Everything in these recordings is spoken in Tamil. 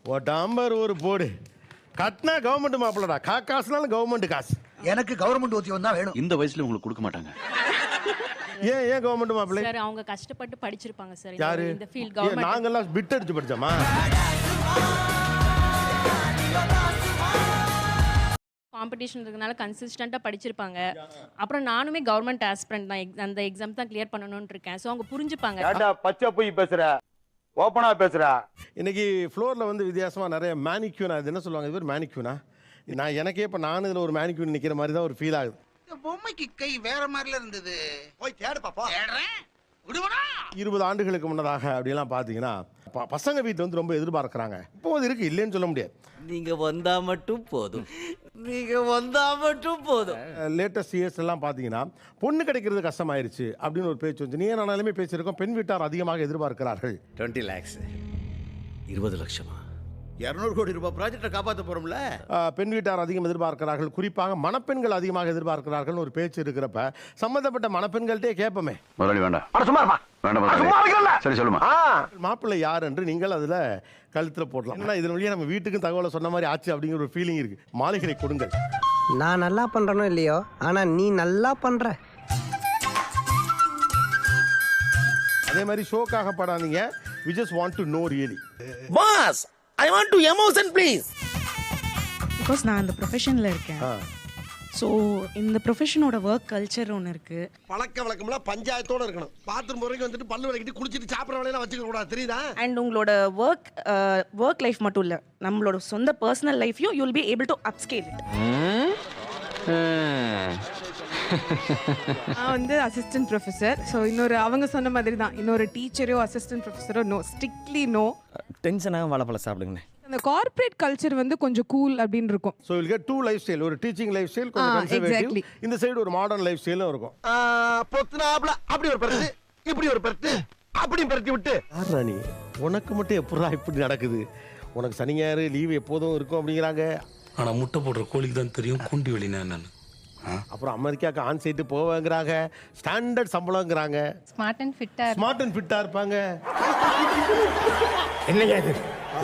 ஒட்டாம்பர் ஒரு போடு கட்டினா கவர்மெண்ட் மாப்பிளடா காசுனாலும் கவர்மெண்ட் காசு. எனக்கு கவர்மெண்ட் உத்தியோகம் தான் வேணும். இந்த வயசுல உங்களுக்கு கொடுக்க மாட்டாங்க. ஏன் கவர்மெண்ட் மாப்பிள்ளை? சார் அவங்க கஷ்டப்பட்டு படிச்சிருப்பாங்க சார். யாரு? இந்த ஃபீல்ட் கவர்மெண்ட். நாங்கெல்லாம் பிட் அடிச்சு படிச்சோமா? காம்படிஷன் இருக்கனால கன்சிஸ்டண்டா படிச்சிருப்பாங்க. அப்புறம் நானுமே கவர்மெண்ட் ஆஸ்பிரண்ட் தான், அந்த எக்ஸாம் தான் கிளியர் பண்ணணும்னு இருக்கேன். ஸோ அவங்க புரிஞ்சுப்பாங்க. ஏண்டா பச்சை போய் பேசுற, ஓப்பனா பேசுற. இன்னைக்கு ஃப்ளோர்ல வந்து வித்தியாசமா நிறைய மேனிக்யூனா, அது என்ன சொல்லுவாங்க, இது பேர் மேனிக்யூனா? நான் எனக்கே இப்போ நான் இதில் ஒரு மேனிக்யூன் நிற்கிற மாதிரி தான் ஒரு ஃபீல் ஆகுது. பொம்மைக்கு கை வேற மாதிரில இருந்தது. போய் தேடு பாப்பா. 20 ஆண்டுகளுக்கு முன்னதாக அப்படியெல்லாம் பார்த்தீங்கன்னா பசங்க வீட்டில் வந்து ரொம்ப எதிர்பார்க்குறாங்க. இப்போ அது இருக்கு, இல்லைன்னு சொல்ல முடியாது. நீங்க வந்தா மட்டும் போதும், நீங்க வந்தா மட்டும் போதும். லேட்டஸ்ட் இயர்ஸ் எல்லாம் பார்த்தீங்கன்னா பொண்ணு கிடைக்கிறது கஷ்டமாயிருச்சு அப்படின்னு ஒரு பேச்சு வந்து நீ நானாலுமே பேசியிருக்கோம். பெண் வீட்டார் அதிகமாக எதிர்பார்க்கிறார்கள். 20 lakhs 20 லட்சமா? 200 கோடி ரூபாய் ப்ராஜெக்ட்டை காப்பாற்ற போறோம்ல. பெண் வீட்டார் அதிகம் எதிர்பார்க்கிறார்கள், குறிப்பாக மணப்பெண்கள் அதிகமாக எதிர்பார்க்கிறார்கள் ஒரு பேச்சு இருக்கிறப்ப சம்பந்தப்பட்ட மணப்பெண்கள்ட்டே கேட்போமே. முதலாளி வேண்டாம். சும்மா இருப்பா. வேண்டாம். சரி சொல்லுமா. மாப்பிள்ளை யார் என்று நீங்கள் அதில் கழுத்தில் போடலாம். ஏன்னா இதன் வழியாக நம்ம வீட்டுக்கும் தகவலை சொன்ன மாதிரி ஆச்சு அப்படிங்கிற ஒரு ஃபீலிங் இருக்கு. மாளிகை கொடுங்கள். நான் நல்லா பண்றனோ இல்லையோ, ஆனா நீ நல்லா பண்ற. அதே மாதிரி ஷோக்காக படாதீங்க. we just want to know really. Boss, I want to emotion please. Because நான் இந்த ப்ரொஃபஷனில் இருக்கேன். ஸோ இந்த ப்ரொஃபஷனோட ஒர்க் கல்ச்சர் ஒன்று இருக்குது. பழக்க வழக்கம்லாம் பஞ்சாயத்தோட இருக்கணும். பாத்ரூம் வரைக்கும் வந்துட்டு பல்லு விளக்கிட்டு குளிச்சிட்டு சாப்பிட்ற வேலையெல்லாம் வச்சுக்க கூடாது, தெரியுதா? அண்ட் உங்களோட ஒர்க் லைஃப் மட்டும் இல்லை, நம்மளோட சொந்த பர்சனல் லைஃப்பையும் you will be able to upscale it. நான் வந்து அசிஸ்டன்ட் ப்ரொஃபஸர். ஸோ இன்னொரு அவங்க சொன்ன மாதிரி தான், இன்னொரு டீச்சரோ அசிஸ்டன்ட் ப்ரொஃபஸரோ நோ, ஸ்ட்ரிக்ட்லி நோ. டென்ஷனாக வாழைப்பழம் சாப்பிடுங்கண்ணே. அந்த கார்ப்பரேட் கல்ச்சர் வந்து கொஞ்சம் கூல் அப்படின்னு இருக்கும். So you'll get two lifestyle, ஒரு டீச்சிங் லைஃப் ஸ்டைல், கொஞ்சம் கன்சர்வேட்டிவ். இந்த சைடு ஒரு மாடர்ன் லைஃப் ஸ்டைலும் இருக்கும். பொத்துனாப்ல அப்படி ஒரு பருத்து, இப்படி ஒரு பருத்து, அப்படி பருத்தி விட்டு. ராணி, உனக்கு மட்டும் எப்படா இப்படி நடக்குது? உனக்கு சனி ஞாயிறு லீவு எப்போதும் இருக்கும் அப்படிங்கிறாங்க. ஆனா முட்டை போடுற கோழிக்கு தான் தெரியும் கூண்டி வெளினா என்னன்னு. அப்புறம் அமெரிக்காவுக்கு ஆன் சைட்டு போவாங்கிறாங்க. ஸ்டாண்டர்ட் சம்பளங்கிறாங்க. ஸ்மார்ட் அண்ட் ஃபிட்டா இருப்பாங்க. என்னையா இது?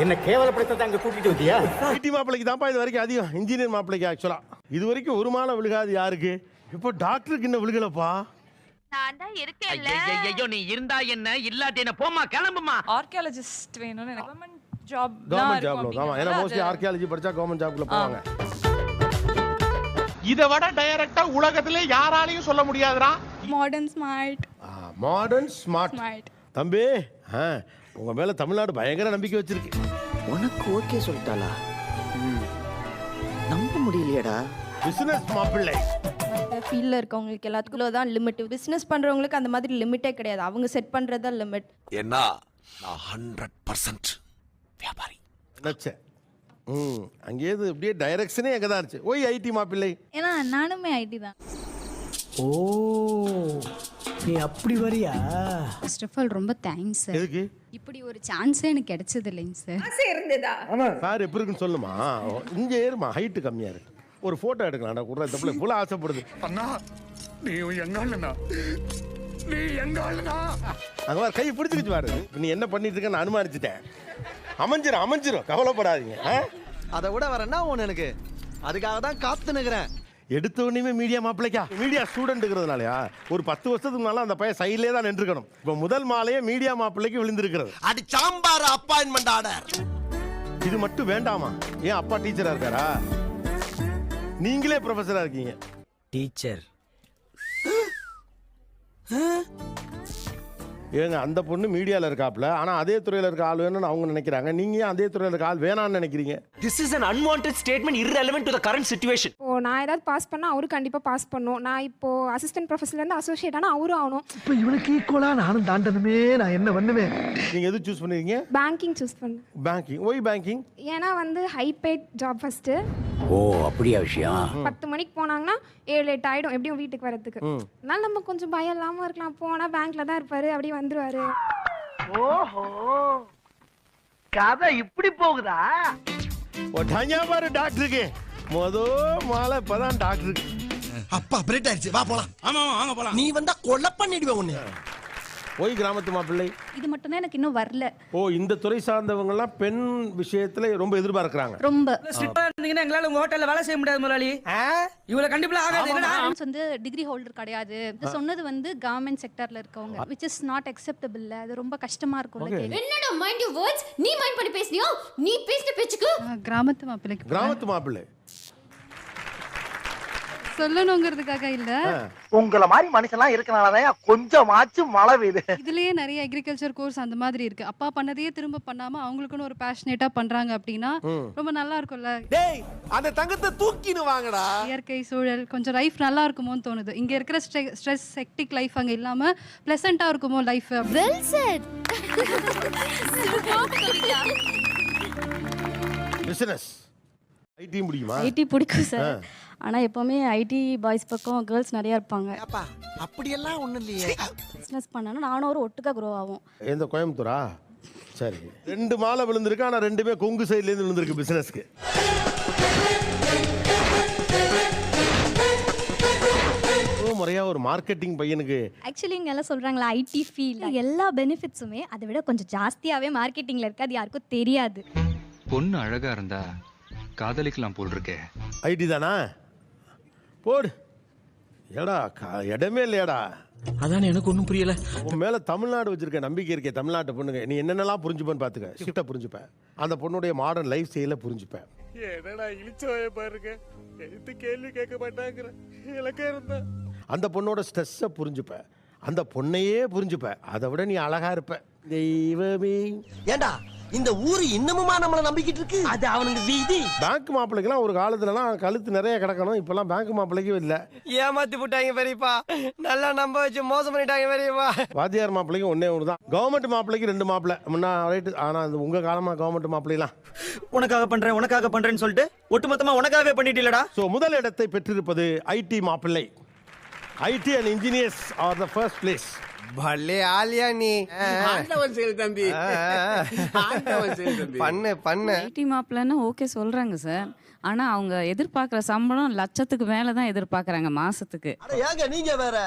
என்ன கேவலப்படுத்த அங்க கூட்டிட்டு வந்தியா? ஐடி மாப்பிளைக்கு தான்ப்பா இது வரைக்கும் அதிகம். இன்ஜினியர் மாப்பிளைக்கு ஆக்சுவலா இது வரைக்கும் ஒரு மாலை விழுகாது யாருக்கு. இப்போ டாக்டருக்கு இன்னும் விழுகலப்பா. நான் தான் இருக்கேன்ல. ஐயோ நீ இருந்தா என்ன, இல்லாட்டி என்ன, போமா கிளம்புமா. ஆர்கியாலஜிஸ்ட் வேணும்னு எனக்கு கவர்மெண்ட் ஜாப் ஆமா, ஏன்னா மோஸ்ட்லி ஆர்கியாலஜி படிச்சா கவர்மெண்ட் ஜாப்ல போவாங்க. இதை விட டைரக்டா உலகத்திலே யாராலையும் சொல்ல முடியாதுடா. Modern smart. தம்பி, உங்க மேல தமிழ்நாடு பயங்கர நம்பிக்கை வச்சிருக்கு. உனக்கு ஓகே சொல்லிட்டாளா? நம்ப முடியலையடா. பிசினஸ் மாப்பிள்ளை. ஃபீல்ட்ல இருக்கவங்களுக்கு எல்லாத்துக்குள்ள தான் லிமிட். பிசினஸ் பண்றவங்களுக்கு அந்த மாதிரி லிமிட்டே கிடையாது. அவங்க செட் பண்றதா லிமிட். என்ன, நான் 100% வியாபாரி. நினைச்சேன். அங்கேயே அப்படியே டைரக்ஷனே எங்கே தான் இருந்துச்சு. ஓய் ஐடி மாப்பிள்ளை. ஏன்னா நானுமே ஐடி தான். ஓ, நீ அப்படி வரியா? ஃபர்ஸ்ட் ஆஃப் ஆல் ரொம்ப தேங்க்ஸ் சார். எதுக்கு? இப்படி ஒரு சான்ஸே எனக்கு கிடைச்சது இல்லைங்க சார். சார் எப்படி இருக்குன்னு சொல்லுமா. இங்கே ஏறுமா, ஹைட்டு கம்மியா இருக்கு. ஒரு போட்டோ எடுக்கலாம். நான் கூட தப்புல இவ்வளோ ஆசைப்படுது. அண்ணா நீ எங்க ஆளுனா, நீ எங்க ஆளுனா. அங்க வர கை பிடிச்சிக்கிச்சு பாரு. நீ என்ன பண்ணிட்டு இருக்கன்னு அனுமானிச்சுட்டேன். அமைஞ்சிரும் கவலைப்படாதீங்க. அதை விட வரேன்னா ஒன்று எனக்கு, அதுக்காக தான் காத்து நிற்கிறேன். எடுத்த உடனே மீடியா மாப்பிள்ளைக்கா, மீடியா ஸ்டூடெண்ட்டுங்கிறதுனாலயா ஒரு 10 வருஷத்துக்கு முன்னால அந்த பையன் சைட்லேயே தான் நின்றுக்கணும். இப்போ முதல் மாலையே மீடியா மாப்பிள்ளைக்கு விழுந்திருக்கிறது. அடி சாம்பார் அப்பாயின்மெண்ட் ஆர்டர். இது மட்டும் வேண்டாமா? ஏன் அப்பா டீச்சரா இருக்காரா? நீங்களே ப்ரொஃபஸரா இருக்கீங்க. டீச்சர் ஏங்க அந்த பொண்ணு மீடியாவில் இருக்காப்ல, ஆனால் அதே துறையில் இருக்க ஆள் வேணும்னு அவங்க நினைக்கிறாங்க. நீங்கள் ஏன் அதே துறையில் இருக்க ஆள் வேணான்னு நினைக்கிறீங்க? This is an unwanted statement irrelevant to the current situation. இப்போ நான் ஏதாவது பாஸ் பண்ணால் அவரு கண்டிப்பாக பாஸ் பண்ணும். நான் இப்போ அசிஸ்டன்ட் ப்ரொஃபஸர்லேருந்து அசோசியேட் ஆனால் அவரும் ஆகணும். இப்போ இவனுக்கு ஈக்குவலா நானும் தாண்டணுமே, நான் என்ன பண்ணுவேன்? நீங்கள் எது சூஸ் பண்ணிருக்கீங்க? பேங்கிங் சூஸ் பண்ணேன். பேங்கிங். Why banking? ஏன்னா வந்து high paid job first. Oh அப்படியா விஷயம்? 10 மணிக்கு போனாங்கன்னா 7-8 ஆகிடும் எப்படியும் வீட்டுக்கு வரதுக்கு. அதனால நம்ம கொஞ்சம் பயம் இல்லாமல் இருக்கலாம். போனால் பேங்க்ல தான் இருப்பாரு, அப்படியே வந்துருவாரு. ஓஹோ, கதை இப்படி போகுதா? பாரு டாக்டருக்கு மாலை இப்பதான் டாக்டருக்கு. அப்பா பிரேட் ஆயிடுச்சு, வா போலாம். ஆமா வாங்க போலாம். நீ வந்தா கொலை பண்ணிடுவே உன்னை. போய் கிராமத்து மாப்பிள்ளை. இது மட்டும் தான் எனக்கு இன்னும் வரல. ஓ, இந்த துறை சார்ந்தவங்க எல்லாம் பெண் விஷயத்துல ரொம்ப எதிர்பார்க்கறாங்க. ரொம்ப ஸ்ட்ரிக்ட்டா இருந்தீங்கன்னா எங்களால உங்க ஹோட்டல்ல வேலை செய்ய முடியாது முதலாளி. இவ்வளவு கண்டிப்பா ஆகாது. என்னடா வந்து டிகிரி ஹோல்டர் கிடையாது. இது சொன்னது வந்து கவர்மெண்ட் செக்டர்ல இருக்கவங்க, which is not acceptable. அது ரொம்ப கஷ்டமா இருக்கும்ல. என்னடா மைண்ட் யுவர் வேர்ட்ஸ், நீ மைண்ட் பண்ணி பேசுனியோ? நீ பேசிட்ட பேச்சுக்கு கிராமத்து மாப்பிள்ளைக்கு கிராமத்து மாப்பிள்ளை சொல்லணுங்கிறதுக்காக இல்ல. உங்கள மாதிரி மனுஷன்லாம் இருக்கனாலதான் கொஞ்சமாச்சும் மழை பெய்யுது. இதுலயே நிறைய அக்ரிகல்ச்சர் கோர்ஸ் அந்த மாதிரி இருக்கு. அப்பா பண்ணதையே திரும்ப பண்ணாம அவங்களுக்குன்னு ஒரு பேஷனேட்டா பண்றாங்க அப்படின்னா ரொம்ப நல்லா இருக்கும்ல. டேய் அந்த தங்கத்தை தூக்கின்னு வாங்கடா. இயற்கை சூழல் கொஞ்சம் லைஃப் நல்லா இருக்குமோன்னு தோணுது. இங்க இருக்கிற ஸ்ட்ரெஸ் ஹெக்டிக் லைஃப் அங்க இல்லாம பிளசண்டா இருக்குமோ life. Well set. Business IT முடியுமா? ஐடி பிடிக்கும் சார். ஆனா எப்பவுமே ஐடி பாய்ஸ் பக்கம் கேர்ள்ஸ் நிறைய இருப்பாங்க. அப்பா அப்படியெல்லாம் ஒண்ணும் இல்லையே. பிசினஸ் பண்ணனும் நானும் ஒரு ஒட்டுக்கா க்ரோ ஆகும். எந்த கோயம்புத்தூரா? சரி, 2 மாலை விழுந்திருக்கு. ஆனா 2மே கொங்கு சைடுல இருந்து விழுந்திருக்கு பிசினஸ்க்கு. முறையா ஒரு மார்க்கெட்டிங் பையனுக்கு ஆக்சுவலி இங்க எல்லாம் சொல்றாங்களா ஐடி ஃபீல்ட் எல்லா பெனிஃபிட்ஸுமே அதை விட கொஞ்சம் ஜாஸ்தியாவே மார்க்கெட்டிங்ல இருக்கு. அது யாருக்கும் தெரியாது. பொண்ணு அழகா இருந்தா காதலிக்கலாம் போல் இருக்கே. ஐடி தானா? போடு. ஏடா இடமே இல்லையாடா. அதானே எனக்கு ஒண்ணும் புரியல. உன் மேல தமிழ்நாடு வச்சிருக்க நம்பிக்கை இருக்கே. தமிழ்நாட்டை பொண்ணுங்க நீ என்னென்னலாம் புரிஞ்சுப்பேன்னு பாத்துக்க. ஷிஃப்டா புரிஞ்சுப்பேன். அந்த பொண்ணுடைய மாடர்ன் லைஃப் ஸ்டைல புரிஞ்சுப்பேன். என்னடா இழிச்சோய பாருங்க. எது கேள்வி கேட்க மாட்டாங்கற. இலக்கே இருந்தா அந்த பொண்ணோட ஸ்ட்ரெஸ்ஸை புரிஞ்சுப்பேன். அந்த பொண்ணையே புரிஞ்சுப்பேன். அதை விட நீ அழகா இருப்ப. தெய்வமே. ஏண்டா இந்த ஊரு இன்னமுமா நம்மள நம்பிக்கிட்டு இருக்கு? அது அவனுக்கு வீதி. பேங்க் மாப்பிள்ளைக்கெல்லாம் ஒரு காலத்துலலாம் கழுத்து நிறைய கிடக்கணும். இப்பெல்லாம் பேங்க் மாப்பிள்ளைக்கும் இல்லை. ஏமாத்தி போட்டாங்க பெரியப்பா. நல்லா நம்ப வச்சு மோசம் பண்ணிட்டாங்க பெரியப்பா. வாத்தியார் மாப்பிள்ளைக்கு ஒன்னே ஒன்று தான். கவர்மெண்ட் மாப்பிள்ளைக்கு 2 மாப்பிள்ளை முன்னா ரைட்டு. ஆனால் அது உங்கள் காலமாக கவர்மெண்ட் மாப்பிள்ளைலாம் உனக்காக பண்றேன்னு சொல்லிட்டு ஒட்டுமொத்தமா உனக்காகவே பண்ணிட்டீங்களடா. ஸோ முதல் இடத்தை பெற்றிருப்பது ஐடி மாப்பிள்ளை. IT and engineers are the first place. பல்லே ஆலியா நீ. ஆண்டவன் செயல் தம்பி. ஆண்டவன் செயல் தம்பி. பண்ணு. ஐடி மாப்பிள்ளைன்னா ஓகே சொல்றாங்க சார். ஆனா அவங்க எதிர்பார்க்குற சம்பளம் லட்சத்துக்கு மேல தான் எதிர்பார்க்கறாங்க மாசத்துக்கு. அட ஏங்க நீங்க வேற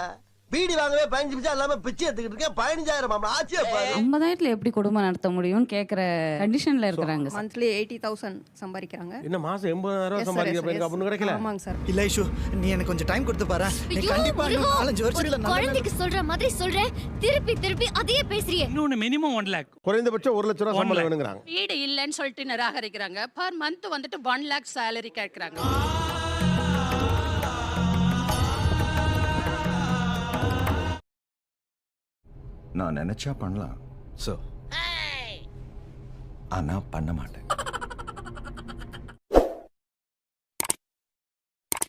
பீடி வாங்கவே 15 நிமிஷம் இல்லாம பிச்சை எடுத்துக்கிட்டு இருக்கேன். 15,000 ஆச்சியா பாரு. 50,000 எப்படி குடும்பம் நடத்த முடியும்னு கேக்குற கண்டிஷன்ல இருக்கிறாங்க. மந்த்லி 80,000 சம்பாதிக்கிறாங்க. என்ன மாதம் 80,000 சம்பாதிக்கிற பையனுக்கு அப்படின்னு கிடைக்கல? ஆமாங்க சார். இல்ல ஐஷு, நீ எனக்கு கொஞ்சம் டைம் கொடுத்து பாரு. நீ கண்டிப்பா 4-5 வருஷத்துல குழந்தைக்கு சொல்ற மாதிரி சொல்றேன். திருப்பி அதையே பேசுறியே. இன்னொன்னு மினிமம் 1 lakh. குறைந்தபட்சம் 1 லட்ச ரூபா சம்பளம் வேணுங்கிறாங்க. வீடு இல்லைன்னு சொல்லிட்டு நிராகரிக்கிறாங்க. பர் மந்த் வந்துட்டு 1 lakh சேலரி கேட்கறாங்க. நான் நினைச்சா பண்ணலாம். ஆனா பண்ண மாட்டேன்.